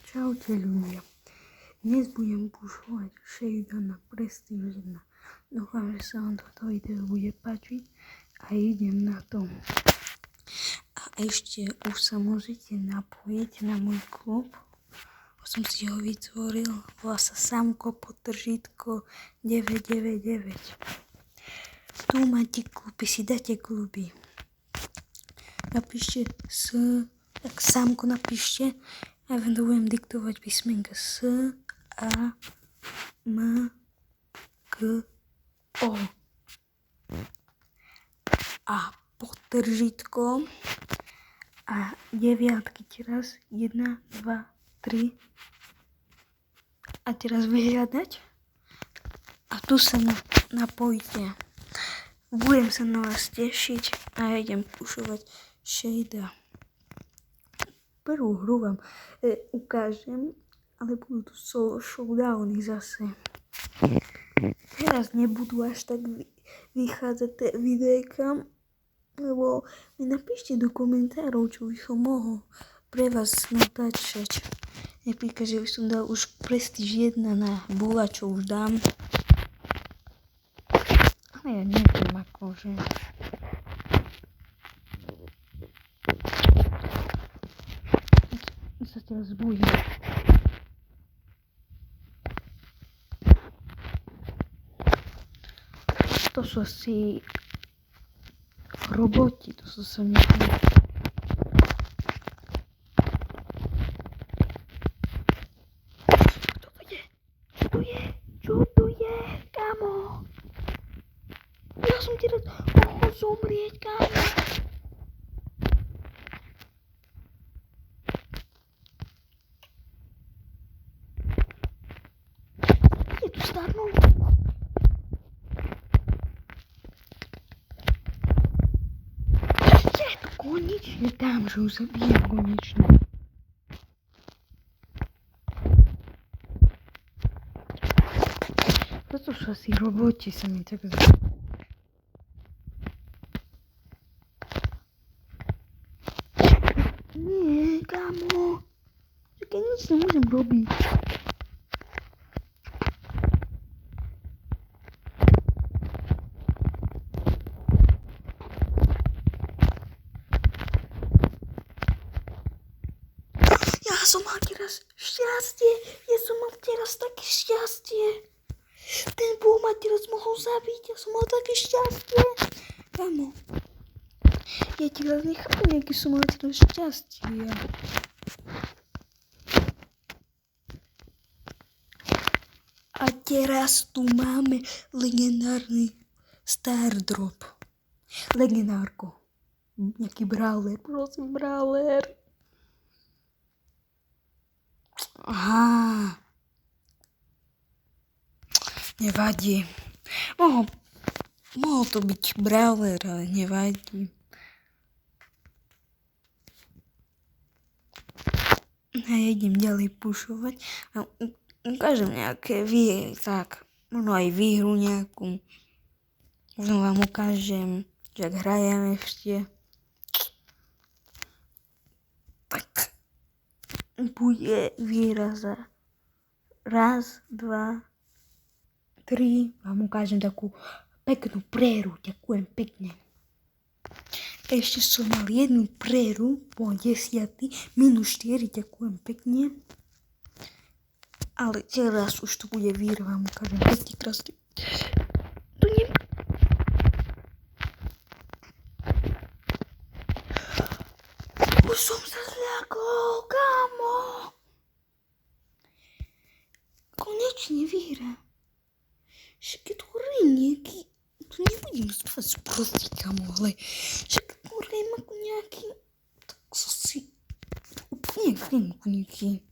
Čaute ľudia. Dnes budem pušovať Shadowna Prestige 1. Dúfam, že sa vám toto video bude páčiť a idem na to. A ešte už sa môžete napojiť na môj klub. Som si ho vytvoril. Volá sa Samko_999. Tu máte kluby, si dáte kluby. Napíšte tak Samko napíšte. Ja vám to budem diktovať písmenka S, A, M, K, O. A podtržítko a deviatky teraz 1, 2, 3 a teraz vyhľadať a tu sa napojite. Budem sa na vás tešiť a idem pušovať Shada. Prvú hru vám ukážem, ale budú tu solo showdowny zase. Teraz nebudú až tak vychádzať tie videjka, lebo mi napíšte do komentárov, čo by som mohol pre vás natáčať. Napríklad, že by som dal už Prestige 1 na bola, čo už dám. Ale ja neviem akože. Sa teraz budem. To sú asi roboti, to sú sa myslí. Kto to je? Čo to je? Kamo? Ja som teraz mohol zomrieť, kamo. Je tu starnul. Konečne tam, že už zabijem konečne. Toto sú asi roboti, sa mi tak zdá. Nie, kamo. Keď nič nemôžem robiť. Ja som mal teraz šťastie. Ja som mal teraz také šťastie. Ten bol ma teraz mohol zabiť. Ja som mal také šťastie. Kamo. Ja teraz nechápam, aký som mal teraz šťastie. A teraz tu máme legendárny Stardrop. Legendárko. Nejaký brawler. Prosím, brawler. Aha. Nevadí. Mohol to byť brawler, ale nevadí. A ja idem ďalej pušovať a ukážem nejaké tak, možno aj výhru nejakú. Možno vám ukážem, že ak hrajem ešte. Tak bude výraza. 1, 2, 3. Vám ukážem takú peknú préru. Ďakujem pekne. Ešte som mal jednu préru po 10. -4. Ďakujem pekne. Ale teraz už to bude výra. Vám ukážem pekne krásne. Tu nie... Už som sa zľakol, kamo. Konečne výhra. Však je tu nejaký... Tu nebudem spávať sprostý, kamo, ale však tu rejm ako nejaký... Tak si... Úplne nejaký...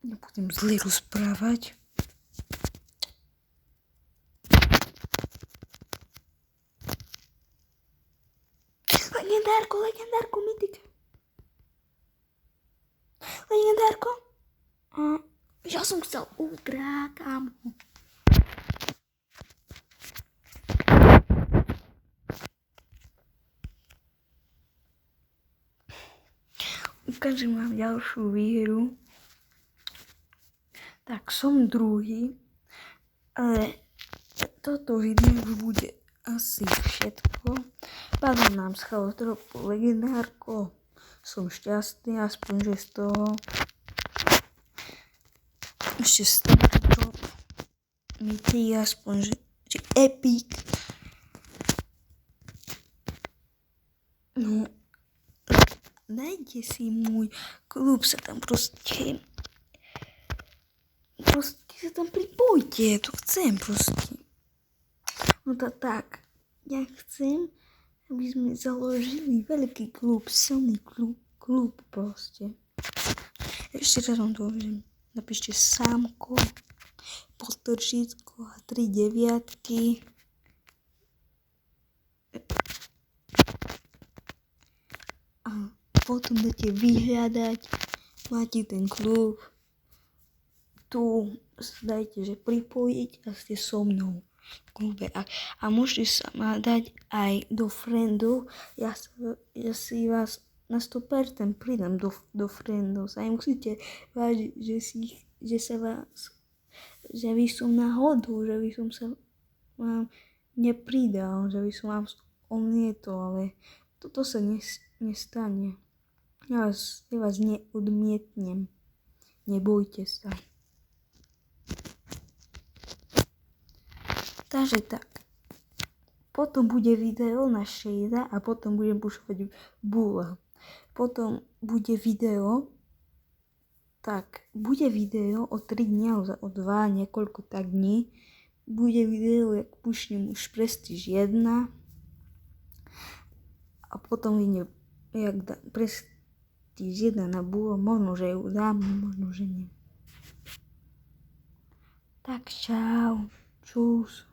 Nebudem zle rozprávať. Legendárko, mytik. Legendárko? Ja som chcel ultra, kamo. ukážem vám ďalšiu výhru. Tak som druhý, ale toto video už bude asi všetko. Padlo nám z chalotropu legendárko. Som šťastný, aspoň že z toho. Ešte startrop. Mythic, aspoň že epic. No, dajte si môj klub, sa tam proste sa tam pripojte, to chcem proste. No to tak, ja chcem, aby sme založili veľký klub, silný klub proste. Ešte raz vám to hovorím, napíšte Sámko, podtržítko a 3 deviatky. A potom dáte vyhľadať, máte ten klub. Tu dajte, že pripojiť a ste so mnou v klube. A môžete sa ma dať aj do friendov. Ja si vás na 100% pridám do friendov. Sa nemusíte vážiť, že by som náhodou, že by som sa vám nepridal, že by som vám odmietol, ale toto sa nestane. Ja vás neodmietnem. Nebojte sa. Takže tak. Potom bude video na Shada a potom budem pušovať Bulla. Potom bude video. Tak, bude video o 3 dní, o 2, niekoľko tak dní. Bude video, jak pušnem už Prestige 1. A potom vidím, jak dá Prestige 1 na Bulla. Možno, že ju dám, možno, že nie. Tak čau. Čus.